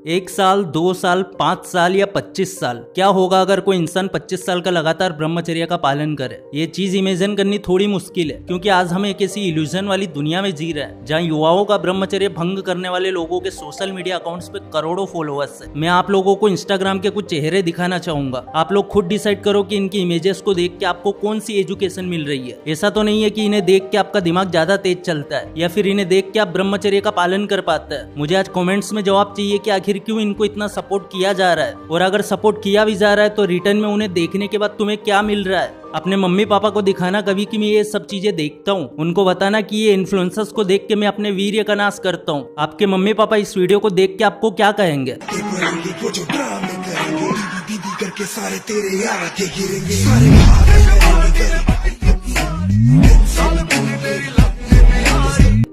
1 साल, 2 साल, 5 साल या 25 साल, क्या होगा अगर कोई इंसान 25 साल का लगातार ब्रह्मचर्य का पालन करे? ये चीज इमेजिन करनी थोड़ी मुश्किल है, क्योंकि आज हम एक ऐसी इल्यूजन वाली दुनिया में जी रहे हैं जहाँ युवाओं का ब्रह्मचर्य भंग करने वाले लोगों के सोशल मीडिया अकाउंट्स पे करोड़ों फॉलोअर्स है। मैं आप लोगों को इंस्टाग्राम के कुछ चेहरे दिखाना चाहूंगा। आप लोग खुद डिसाइड करो कि इनकी इमेजेस को देख के आपको कौन सी एजुकेशन मिल रही है। ऐसा तो नहीं है कि इन्हें देख के आपका दिमाग ज्यादा तेज चलता है या फिर इन्हें देख के आप ब्रह्मचर्य का पालन कर पाते हैं। मुझे आज कमेंट्स में जवाब चाहिए कि आखिर क्यों इनको इतना सपोर्ट किया जा रहा है, और अगर सपोर्ट किया भी जा रहा है तो रिटर्न में उन्हें देखने के बाद तुम्हें क्या मिल रहा है। अपने मम्मी पापा को दिखाना कभी कि मैं ये सब चीजें देखता हूँ, उनको बताना कि ये इन्फ्लुएंसर्स को देख के मैं अपने वीर्य का नाश करता हूँ। आपके मम्मी पापा इस वीडियो को देख के आपको क्या कहेंगे?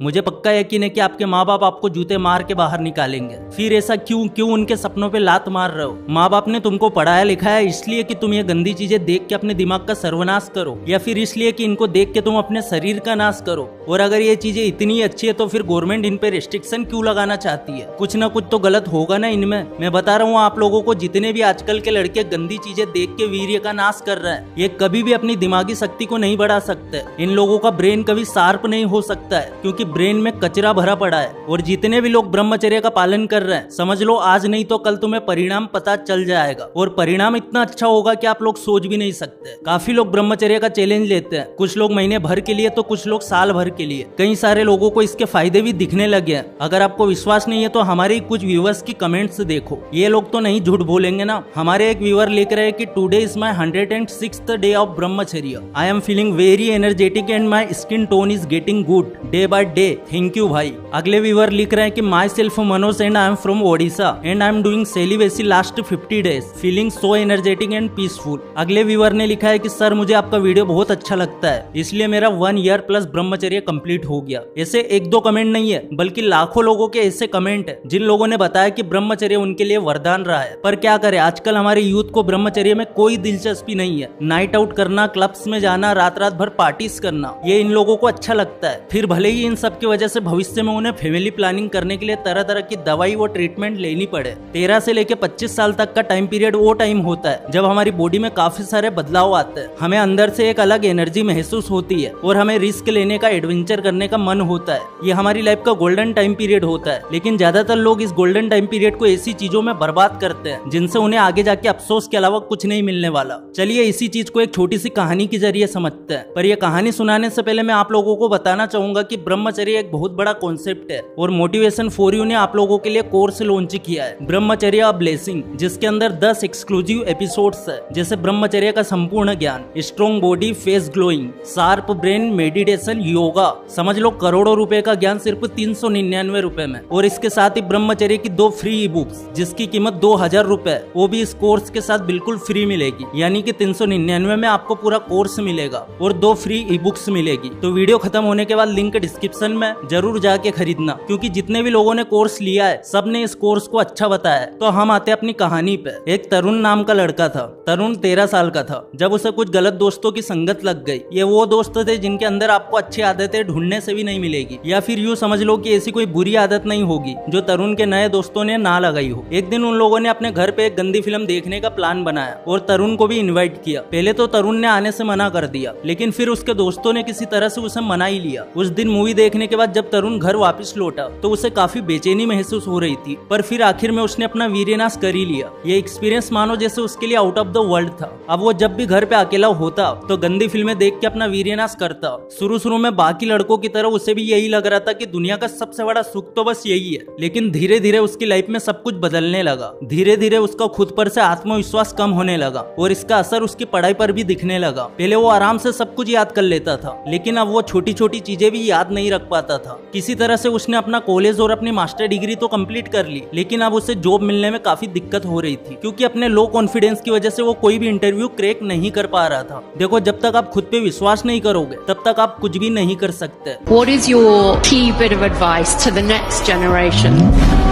मुझे पक्का यकीन है कि आपके माँ बाप आपको जूते मार के बाहर निकालेंगे। फिर ऐसा क्यों उनके सपनों पे लात मार रहे हो? माँ बाप ने तुमको पढ़ाया लिखाया इसलिए कि तुम ये गंदी चीजें देख के अपने दिमाग का सर्वनाश करो, या फिर इसलिए कि इनको देख के तुम अपने शरीर का नाश करो? और अगर ये चीजें इतनी अच्छी है तो फिर गवर्नमेंट इन पे रिस्ट्रिक्शन क्यों लगाना चाहती है? कुछ ना कुछ तो गलत होगा ना इनमें। मैं बता रहा हूँ आप लोगों को, जितने भी आजकल के लड़के गंदी चीजें देख के वीर्य का नाश कर रहे हैं, ये कभी भी अपनी दिमागी शक्ति को नहीं बढ़ा सकते। इन लोगों का ब्रेन कभी शार्प नहीं हो सकता है, क्योंकि ब्रेन में कचरा भरा पड़ा है। और जितने भी लोग ब्रह्मचर्य का पालन कर रहे हैं, समझ लो आज नहीं तो कल तुम्हें परिणाम पता चल जाएगा, और परिणाम इतना अच्छा होगा कि आप लोग सोच भी नहीं सकते। काफी लोग ब्रह्मचर्य का चैलेंज लेते हैं, कुछ लोग महीने भर के लिए तो कुछ लोग साल भर के लिए। कई सारे लोगों को इसके फायदे भी दिखने लगे हैं। अगर आपको विश्वास नहीं है तो हमारे कुछ व्यूअर्स की कमेंट्स देखो, ये लोग तो नहीं झूठ बोलेंगे ना। हमारे एक व्यूअर लिख रहे हैं कि today is my 106th day of ब्रह्मचर्य। I am feeling very energetic and my skin tone is getting good day by day. Thank you भाई। अगले व्यूअर लिख रहे हैं कि myself Manoj and I am from Odisha and I am doing celibacy last 50 days feeling so energetic and peaceful. अगले viewer ने लिखा है कि सर मुझे आपका वीडियो बहुत अच्छा लगता है, इसलिए मेरा 1 ईयर प्लस ब्रह्मचर्य कंप्लीट हो गया। ऐसे 1-2 कमेंट नहीं है, बल्कि लाखों लोगों के ऐसे कमेंट है जिन लोगों ने बताया कि ब्रह्मचर्य उनके लिए वरदान रहा है। पर क्या करे, आजकल हमारे यूथ को ब्रह्मचर्य में कोई दिलचस्पी नहीं है। नाइट आउट करना, क्लब्स में जाना, रात रात भर पार्टीज करना, ये इन लोगों को अच्छा लगता है। फिर भले ही इन सब की वजह से भविष्य में उन्हें फैमिली प्लानिंग करने के लिए तरह तरह की दवाई व ट्रीटमेंट लेनी पड़े। 13 से लेकर 25 साल तक का टाइम पीरियड वो टाइम होता है जब हमारी बॉडी में काफी सारे बदलाव आते हैं। हमें अंदर से एक अलग एनर्जी महसूस होती है और हमें रिस्क लेने का, एडवेंचर करने का मन होता है। ये हमारी लाइफ का गोल्डन टाइम पीरियड होता है, लेकिन ज्यादातर लोग इस गोल्डन टाइम पीरियड को ऐसी चीजों में बर्बाद करते हैं जिनसे उन्हें आगे जाके अफसोस के अलावा कुछ नहीं मिलने वाला। चलिए इसी चीज को एक छोटी सी कहानी के जरिए समझते हैं। पर यह कहानी सुनाने से पहले मैं आप लोगों को बताना चाहूंगा कि ब्रह्मचर्य एक बहुत बड़ा कॉन्सेप्ट है, और मोटिवेशन फॉर यू ने आप लोगों के लिए कोर्स लॉन्च किया है, ब्रह्मचर्य अ ब्लेसिंग, जिसके अंदर 10 एक्सक्लूसिव एपिसोड्स है, जैसे ब्रह्मचर्य का संपूर्ण ज्ञान, strong body, face glowing, sharp brain, meditation, yoga. समझ लो करोड़ों रुपए का ज्ञान सिर्फ 399 रुपए में। और इसके साथ ही ब्रह्मचर्य की 2 फ्री ई बुक्स जिसकी कीमत 2000 रुपए, वो भी इस कोर्स के साथ बिल्कुल फ्री मिलेगी। यानी कि 399 में आपको पूरा कोर्स मिलेगा और 2 फ्री ई बुक्स मिलेगी। तो वीडियो खत्म होने के बाद लिंक डिस्क्रिप्शन में जरूर जाके खरीदना, क्योंकि जितने भी लोगों ने कोर्स लिया है सब ने इस कोर्स को अच्छा बताया। तो हम आते हैं अपनी कहानी पे। एक तरुण नाम का लड़का था। तरुण 13 साल का था जब उसे कुछ गलत दोस्तों की संगत लग गई। ये वो दोस्त थे जिनके अंदर आपको अच्छी आदतें ढूंढने से भी नहीं मिलेगी, या फिर यूँ समझ लो कि ऐसी कोई बुरी आदत नहीं होगी जो तरुण के नए दोस्तों ने ना लगाई हो। एक दिन उन लोगों ने अपने घर पे एक गंदी फिल्म देखने का प्लान बनाया और तरुण को भी इन्वाइट किया। पहले तो तरुण ने आने से मना कर दिया, लेकिन फिर उसके दोस्तों ने किसी तरह से उसे मना ही लिया। उस दिन मूवी देखने के बाद जब तरुण घर वापस लौटा तो उसे काफी बेचैनी महसूस हो रही थी, पर फिर आखिर में उसने अपना वीर्यनाश कर ही लिया। ये एक्सपीरियंस मानो जैसे उसके लिए आउट ऑफ द वर्ल्ड था। अब वो जब भी घर पे अकेला होता तो गंदी फिल्में देख के अपना वीर्यनाश करता। शुरू में बाकी लड़कों की तरह उसे भी यही लग रहा था कि दुनिया का सबसे बड़ा सुख तो बस यही है, लेकिन धीरे धीरे उसकी लाइफ में सब कुछ बदलने लगा। धीरे धीरे उसका खुद पर से आत्मविश्वास कम होने लगा और इसका असर उसकी पढ़ाई पर भी दिखने लगा। पहले वो आराम से सब कुछ याद कर लेता था, लेकिन अब वो छोटी छोटी चीजें भी याद नहीं रख पाता था। किसी तरह से उसने अपना कॉलेज और अपनी मास्टर डिग्री तो कंप्लीट कर ली, लेकिन अब उसे जॉब मिलने में काफी दिक्कत हो रही थी, क्योंकि अपने लो कॉन्फिडेंस की वजह से वो कोई भी इंटरव्यू क्रैक नहीं कर पा रहा था। देखो, जब तक आप खुद पे विश्वास नहीं करोगे तब तक आप कुछ भी नहीं कर सकते। What is your key bit of advice to the next generation?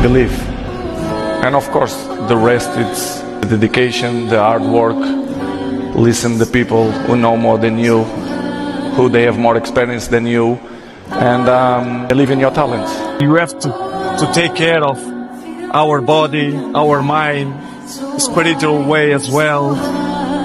Believe, and of course the rest it's the dedication, the hard work. Listen to people who know more than you, who they have more experience than you, and believe in your talents. You have to take care of our body, our mind, spiritual way as well.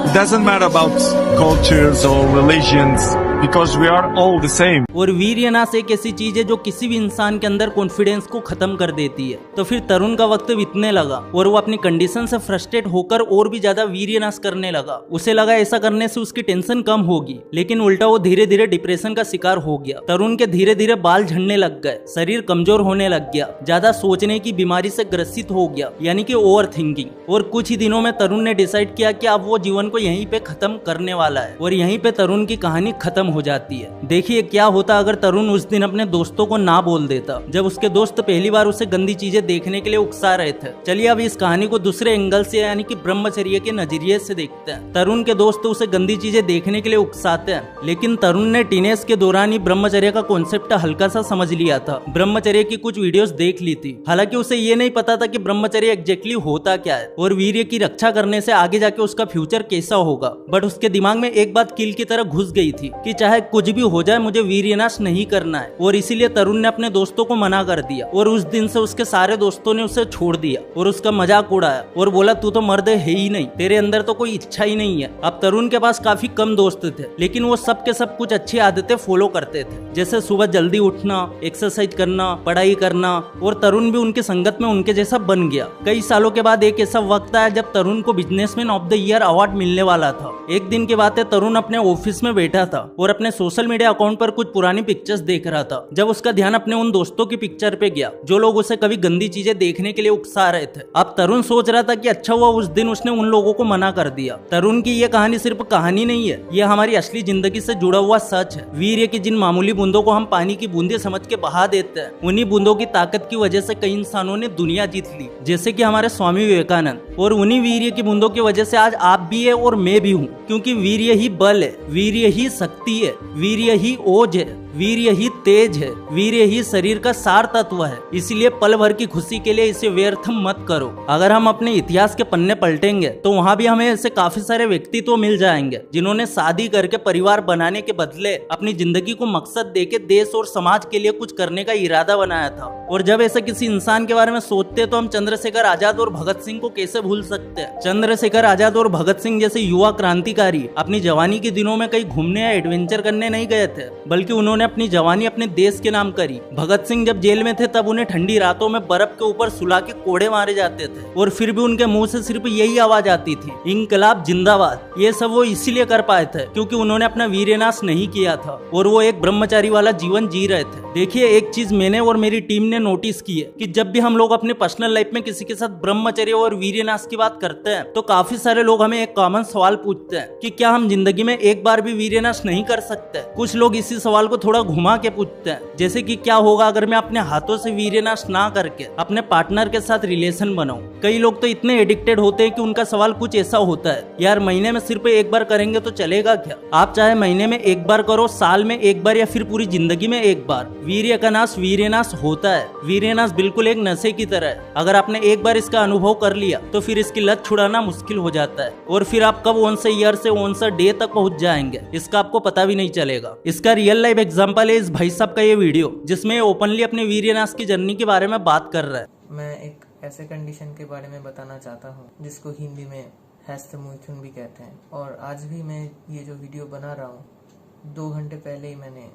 It doesn't matter about cultures or religions because we are all the same. और वीर्यनाश एक ऐसी चीज है जो किसी भी इंसान के अंदर कॉन्फिडेंस को खत्म कर देती है। तो फिर तरुण का वक्त बीतने लगा और वो अपनी कंडीशन से फ्रस्ट्रेट होकर और भी ज्यादा वीर्यनाश करने लगा। उसे लगा ऐसा करने से उसकी टेंशन कम होगी, लेकिन उल्टा वो धीरे धीरे डिप्रेशन का शिकार हो गया। तरुण के धीरे धीरे बाल झड़ने लग गए, शरीर कमजोर होने लग गया, ज्यादा सोचने की बीमारी से ग्रसित हो गया, यानी कि ओवर थिंकिंग। और कुछ ही दिनों में तरुण ने डिसाइड किया कि अब वो जीवन को यहीं पे खत्म करने वाला है और यहीं पे तरुण की कहानी खत्म हो जाती है। देखिए क्या होता अगर तरुण उस दिन अपने दोस्तों को ना बोल देता, जब उसके दोस्त पहली बार उसे गंदी चीजें देखने के लिए उकसा रहे थे। चलिए अब इस कहानी को दूसरे एंगल से यानी कि ब्रह्मचर्य के नजरिए से देखते हैं। तरुण के दोस्त उसे गंदी चीजें देखने के लिए उकसाते हैं, लेकिन तरुण ने टीनेज के दौरान ही ब्रह्मचर्य का कॉन्सेप्ट हल्का सा समझ लिया था। ब्रह्मचर्य की कुछ वीडियोस देख ली थी। हालांकि उसे ये नहीं पता था कि ब्रह्मचर्य एग्जैक्टली होता क्या है और वीर्य की रक्षा करने से आगे जाके उसका फ्यूचर कैसा होगा। बट उसके दिमाग में एक बात कील की तरह घुस गई थी कि चाहे कुछ भी हो जाए मुझे वीर्यनाश नहीं करना है। और इसीलिए तरुण ने अपने दोस्तों को मना कर दिया और उस दिन से उसके सारे दोस्तों ने उसे छोड़ दिया और उसका मजाक उड़ाया और बोला तू तो मर्द है ही नहीं, तेरे अंदर तो कोई इच्छा ही नहीं है। अब तरुण के पास काफी कम दोस्त थे, लेकिन वो सब के सब कुछ अच्छी आदतें फॉलो करते थे, जैसे सुबह जल्दी उठना, एक्सरसाइज करना, पढ़ाई करना। और तरुण भी उनकी संगत में उनके जैसा बन गया। कई सालों के बाद एक ऐसा वक्त आया जब तरुण को businessman of the year award मिलने वाला था। एक दिन की बात है, तरुण अपने ऑफिस में बैठा था और अपने सोशल मीडिया अकाउंट पर कुछ पुरानी पिक्चर्स देख रहा था, जब उसका ध्यान अपने उन दोस्तों की पिक्चर पे गया जो लोग उसे कभी गंदी चीजें देखने के लिए उकसा रहे थे। अब तरुण सोच रहा था कि अच्छा हुआ उस दिन उसने उन लोगों को मना कर दिया। तरुण की ये कहानी सिर्फ कहानी नहीं है, ये हमारी असली जिंदगी से जुड़ा हुआ सच है। वीर्य की जिन मामूली बूंदों को हम पानी की बूंदे समझ के बहा देते हैं, उन्हीं बूंदों की ताकत की वजह से कई इंसानों ने दुनिया जीत ली, जैसे कि हमारे स्वामी विवेकानंद। और उन्हीं वीर्य की बूंदों की वजह से आज आप भी है और मैं भी हूँ, क्योंकि वीर्य ही बल है, वीर्य ही शक्ति है, वीर्य ही ओज है, वीर्य ही तेज है, वीर्य ही शरीर का सार तत्व है। इसलिए पल भर की खुशी के लिए इसे व्यर्थ मत करो। अगर हम अपने इतिहास के पन्ने पलटेंगे तो वहाँ भी हमें ऐसे काफी सारे व्यक्तित्व मिल जाएंगे जिन्होंने शादी करके परिवार बनाने के बदले अपनी जिंदगी को मकसद देके देश और समाज के लिए कुछ करने का इरादा बनाया था। और जब ऐसे किसी इंसान के बारे में सोचते तो हम चंद्रशेखर आजाद और भगत सिंह को कैसे भूल सकते हैं। चंद्रशेखर आजाद और भगत सिंह जैसे युवा क्रांतिकारी अपनी जवानी के दिनों में कहीं घूमने या एडवेंचर करने नहीं गए थे, बल्कि उन्होंने अपनी जवानी अपने देश के नाम करी। भगत सिंह जब जेल में थे तब उन्हें ठंडी रातों में बर्फ के ऊपर सुला के कोड़े मारे जाते थे और फिर भी उनके मुंह से सिर्फ यही आवाज आती थी, इंकलाब जिंदाबाद। ये सब वो इसीलिए कर पाए थे क्योंकि उन्होंने अपना वीर्यनाश नहीं किया था और वो एक ब्रह्मचारी वाला जीवन जी रहे थे। देखिए एक चीज मैंने और मेरी टीम ने नोटिस की है कि जब भी हम लोग अपने पर्सनल लाइफ में किसी के साथ ब्रह्मचर्य और वीर्यनाश की बात करते हैं तो काफी सारे लोग हमें एक कॉमन सवाल पूछते हैं कि क्या हम जिंदगी में एक बार भी वीर्यनाश नहीं कर सकते। कुछ लोग इसी सवाल को थोड़ा घुमा के पूछते हैं, जैसे कि क्या होगा अगर मैं अपने हाथों से वीर्यनाश ना करके अपने पार्टनर के साथ रिलेशन बनाऊं। कई लोग तो इतने एडिक्टेड होते हैं कि उनका सवाल कुछ ऐसा होता है, यार महीने में सिर्फ एक बार करेंगे तो चलेगा क्या। आप चाहे महीने में एक बार करो, साल में एक बार या फिर पूरी जिंदगी में एक बार, वीर्य का नाश वीर्यनाश होता है। वीर्यनाश बिल्कुल एक नशे की तरह है। अगर आपने एक बार इसका अनुभव कर लिया तो फिर इसकी लत छुड़ाना मुश्किल हो जाता है और फिर आप कब ऑन से ईयर से ऑन से डे तक पहुंच जाएंगे इसका आपको पता भी नहीं चलेगा। इसका रियल लाइफ एग्जांपल है इस भाई साहब का ये वीडियो, जिसमें ओपनली अपने वीर्यनाश की जर्नी के बारे में बात कर रहा है। मैं एक ऐसे कंडीशन के बारे में बताना चाहता हूँ जिसको हिंदी में हैस्तमैथुन भी कहते हैं। और आज भी मैं ये जो वीडियो बना रहा हूँ 2 घंटे पहले ही मैंने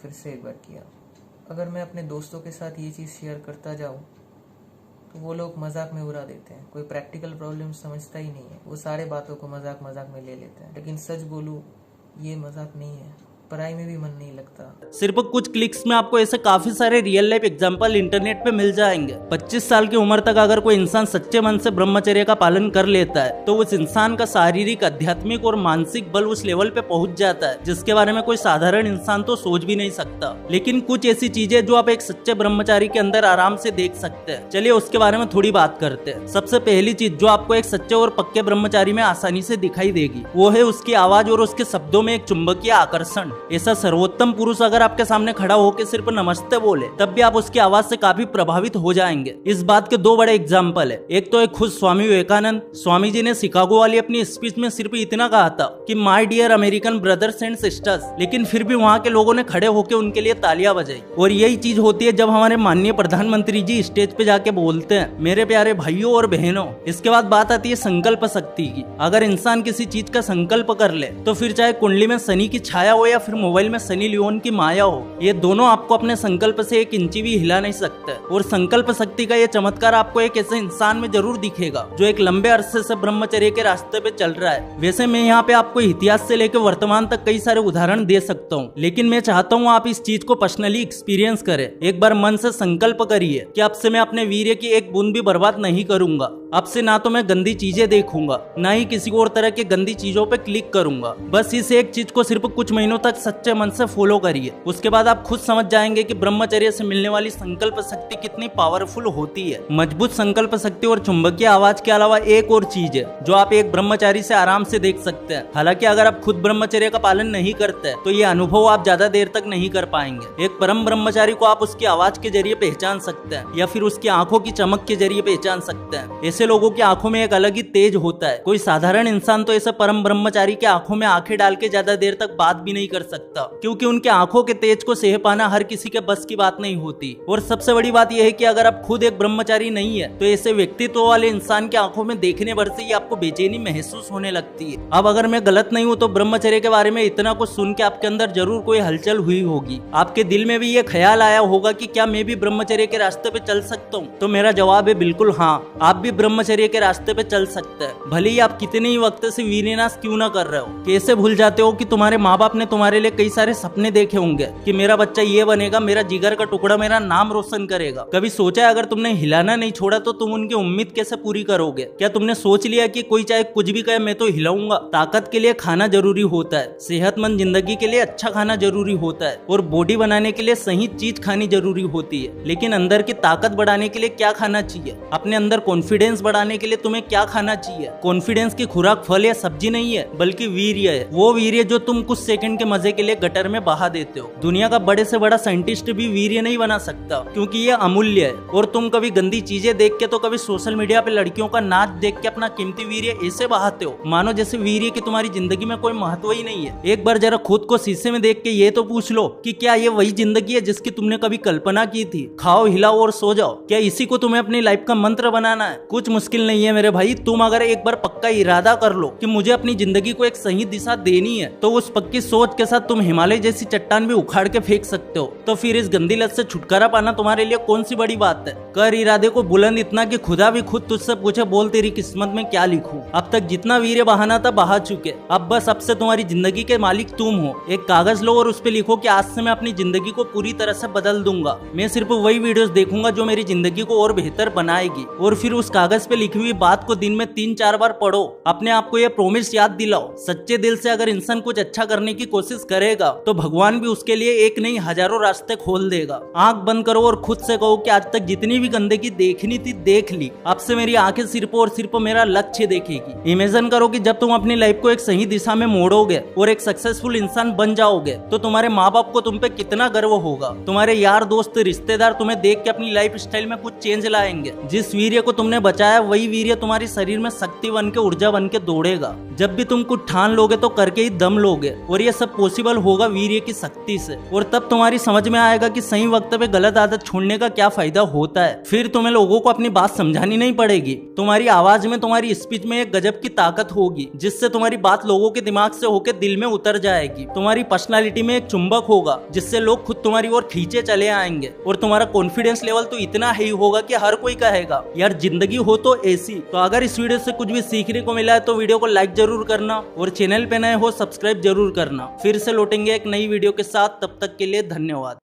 फिर से एक बार किया। अगर मैं अपने दोस्तों के साथ ये चीज़ शेयर करता जाऊँ तो वो लोग मजाक में उड़ा देते हैं, कोई प्रैक्टिकल प्रॉब्लम समझता ही नहीं है, वो सारे बातों को मजाक मजाक में ले लेते हैं। लेकिन सच बोलूँ ये मजाक नहीं है, पढ़ाई में भी मन नहीं लगता। सिर्फ कुछ क्लिक्स में आपको ऐसे काफी सारे रियल लाइफ एग्जांपल इंटरनेट पे मिल जाएंगे। 25 साल की उम्र तक अगर कोई इंसान सच्चे मन से ब्रह्मचर्य का पालन कर लेता है तो उस इंसान का शारीरिक, आध्यात्मिक और मानसिक बल उस लेवल पे पहुंच जाता है जिसके बारे में कोई साधारण इंसान तो सोच भी नहीं सकता। लेकिन कुछ ऐसी चीजें जो आप एक सच्चे ब्रह्मचारी के अंदर आराम से देख सकते हैं, चलिए उसके बारे में थोड़ी बात करते हैं। सबसे पहली चीज जो आपको एक सच्चे और पक्के ब्रह्मचारी में आसानी से दिखाई देगी वो है उसकी आवाज और उसके शब्दों में एक चुंबकीय आकर्षण। ऐसा सर्वोत्तम पुरुष अगर आपके सामने खड़ा होकर सिर्फ नमस्ते बोले तब भी आप उसकी आवाज से काफी प्रभावित हो जाएंगे। इस बात के दो बड़े एग्जाम्पल है। एक तो एक खुद स्वामी विवेकानंद। स्वामी जी ने शिकागो वाली अपनी स्पीच में सिर्फ इतना कहा था कि my dear American brothers and sisters, लेकिन फिर भी वहाँ के लोगों ने खड़े होकर उनके लिए तालियां बजाई। और यही चीज होती है जब हमारे माननीय प्रधानमंत्री जी स्टेज पे जाके बोलते हैं मेरे प्यारे भाइयों और बहनों। इसके बाद बात आती है संकल्प शक्ति की। अगर इंसान किसी चीज का संकल्प कर ले तो फिर चाहे कुंडली में शनि की छाया हो या फिर मोबाइल में सनी लियोन की माया हो, ये दोनों आपको अपने संकल्प से एक इंची भी हिला नहीं सकते। और संकल्प शक्ति का ये चमत्कार आपको एक ऐसे इंसान में जरूर दिखेगा जो एक लंबे अरसे से ब्रह्मचर्य के रास्ते पे चल रहा है। वैसे मैं यहाँ पे आपको इतिहास से लेकर वर्तमान तक कई सारे उदाहरण दे सकता हूँ, लेकिन मैं चाहता हूँ आप इस चीज को पर्सनली एक्सपीरियंस करें। एक बार मन से संकल्प करिए कि अब से मैं अपने वीर्य की एक बूंद भी बर्बाद नहीं करूंगा। अब से ना तो मैं गंदी चीजें देखूंगा, ना ही किसी और तरह की गंदी चीजों पे क्लिक करूंगा। बस इस एक चीज को सिर्फ कुछ महीनों तक सच्चे मन से फॉलो करिए। उसके बाद आप खुद समझ जाएंगे कि ब्रह्मचर्य से मिलने वाली संकल्प शक्ति कितनी पावरफुल होती है। मजबूत संकल्प शक्ति और चुंबकीय आवाज के अलावा एक और चीज है जो आप एक ब्रह्मचारी से आराम से देख सकते हैं। हालांकि अगर आप खुद ब्रह्मचर्य का पालन नहीं करते तो ये अनुभव आप ज्यादा देर तक नहीं कर पाएंगे। एक परम ब्रह्मचारी को आप उसकी आवाज के जरिए पहचान सकते हैं या फिर उसकी आंखों की चमक के जरिए पहचान सकते हैं। ऐसे लोगों की आंखों में एक अलग ही तेज होता है। कोई साधारण इंसान तो ऐसे परम ब्रह्मचारी के आंखों में आंखें डाल के ज्यादा देर तक बात भी नहीं कर सकता, क्योंकि उनके आंखों के तेज को सह पाना हर किसी के बस की बात नहीं होती। और सबसे बड़ी बात यह है कि अगर आप खुद एक ब्रह्मचारी नहीं है तो ऐसे व्यक्तित्व वाले इंसान की आंखों में देखने भर से ही आपको बेचैनी महसूस होने लगती है। अब अगर मैं गलत नहीं हूँ तो ब्रह्मचर्य के बारे में इतना कुछ सुन के आपके अंदर जरूर कोई हलचल हुई होगी। आपके दिल में भी ये ख्याल आया होगा कि क्या मैं भी ब्रह्मचर्य के रास्ते पे चल सकता हूँ? तो मेरा जवाब है बिल्कुल हाँ, आप भी ब्रह्मचर्य के रास्ते पे चल सकते हैं। भले ही आप कितने ही वक्त से वीर्यनाश क्यों ना कर रहे हो। कैसे भूल जाते हो कि तुम्हारे माँ बाप ने तुम्हारे लिए कई सारे सपने देखे होंगे कि मेरा बच्चा ये बनेगा, मेरा जिगर का टुकड़ा मेरा नाम रोशन करेगा। कभी सोचा है अगर तुमने हिलाना नहीं छोड़ा तो तुम उनकी उम्मीद कैसे पूरी करोगे? क्या तुमने सोच लिया कि कोई चाहे कुछ भी कहे मैं तो हिलाऊंगा? ताकत के लिए खाना जरूरी होता है, सेहतमंद जिंदगी के लिए अच्छा खाना जरूरी होता है और बॉडी बनाने के लिए सही चीज खानी जरूरी होती है। लेकिन अंदर की ताकत बढ़ाने के लिए क्या खाना चाहिए? अपने अंदर कॉन्फिडेंस बढ़ाने के लिए तुम्हें क्या खाना चाहिए? कॉन्फिडेंस की खुराक फल या सब्जी नहीं है बल्कि वीर्य है। वो वीर्य जो तुम कुछ सेकंड के मजे के लिए गटर में बहा देते हो। दुनिया का बड़े से बड़ा साइंटिस्ट भी वीर्य नहीं बना सकता, क्योंकि ये अमूल्य है। और तुम कभी गंदी चीजें देख के तो कभी सोशल मीडिया पे लड़कियों का नाच देख के अपना कीमती वीर्य ऐसे बहाते हो मानो जैसे वीर्य की तुम्हारी जिंदगी में कोई महत्व ही नहीं है। एक बार जरा खुद को शीशे में देख के ये तो पूछ लो कि क्या ये वही जिंदगी है जिसकी तुमने कभी कल्पना की थी? खाओ, हिलाओ और सो जाओ। क्या इसी को तुम्हें अपनी लाइफ का मंत्र बनाना है? कुछ मुश्किल नहीं है मेरे भाई। तुम अगर एक बार पक्का इरादा कर लो कि मुझे अपनी जिंदगी को एक सही दिशा देनी है तो उस पक्की सोच के साथ तुम हिमालय जैसी चट्टान भी उखाड़ के फेंक सकते हो। तो फिर इस गंदी लत से छुटकारा पाना तुम्हारे लिए कौन सी बड़ी बात है? कर इरादे को बुलंद इतना कि खुदा भी खुद तुझसे पूछे बोल तेरी किस्मत में क्या लिखूं। अब तक जितना वीर्य बहाना था बहा चुके। अब बस अब से तुम्हारी जिंदगी के मालिक तुम हो। एक कागज लो और उस पे लिखो कि आज से मैं अपनी जिंदगी को पूरी तरह से बदल दूंगा। मैं सिर्फ वही वीडियोस देखूंगा जो मेरी जिंदगी को और बेहतर बनाएगी। और फिर उस कागज पे लिखी हुई बात को दिन में 3-4 बार पढ़ो। अपने आप को ये प्रॉमिस याद दिलाओ, सच्चे दिल से अगर इंसान कुछ अच्छा करने की कोशिश करेगा तो भगवान भी उसके लिए एक नहीं हजारों रास्ते खोल देगा। आंख बंद करो और खुद से कहो कि आज तक जितनी भी गंदगी देखनी थी देख ली। अब से मेरी आंखें सिर्फ और सिर्फ मेरा लक्ष्य देखेगी। इमेजिन करो कि जब तुम अपनी लाइफ को एक सही दिशा में मोड़ोगे और एक सक्सेसफुल इंसान बन जाओगे तो तुम्हारे माँ बाप को तुम पे कितना गर्व होगा। तुम्हारे यार दोस्त रिश्तेदार तुम्हें देख के अपनी लाइफ स्टाइल में कुछ चेंज लाएंगे। जिस वीर्य को तुमने बचाया वही वीर्य तुम्हारे शरीर में शक्ति बन के ऊर्जा बन के दौड़ेगा। जब भी तुम कुछ ठान लोगे तो करके ही दम लोगे और ये सब पॉसिबल होगा वीर्य की शक्ति से। और तब तुम्हारी समझ में आएगा कि सही वक्त पे गलत आदत छोड़ने का क्या फायदा होता है। फिर तुम्हें लोगों को अपनी बात समझानी नहीं पड़ेगी। तुम्हारी आवाज में, तुम्हारी स्पीच में एक गजब की ताकत होगी जिससे तुम्हारी बात लोगों के दिमाग से होकर दिल में उतर जाएगी। तुम्हारी पर्सनालिटी में एक चुंबक होगा जिससे लोग खुद तुम्हारी ओर खींचे चले आएंगे। और तुम्हारा कॉन्फिडेंस लेवल तो इतना हाई होगा कि हर कोई कहेगा यार जिंदगी हो तो ऐसी। तो अगर इस वीडियो से कुछ भी सीखने को मिला है तो वीडियो को लाइक जरूर करना और चैनल पे नए हो सब्सक्राइब जरूर करना। फिर से लौटेंगे एक नई वीडियो के साथ, तब तक के लिए धन्यवाद।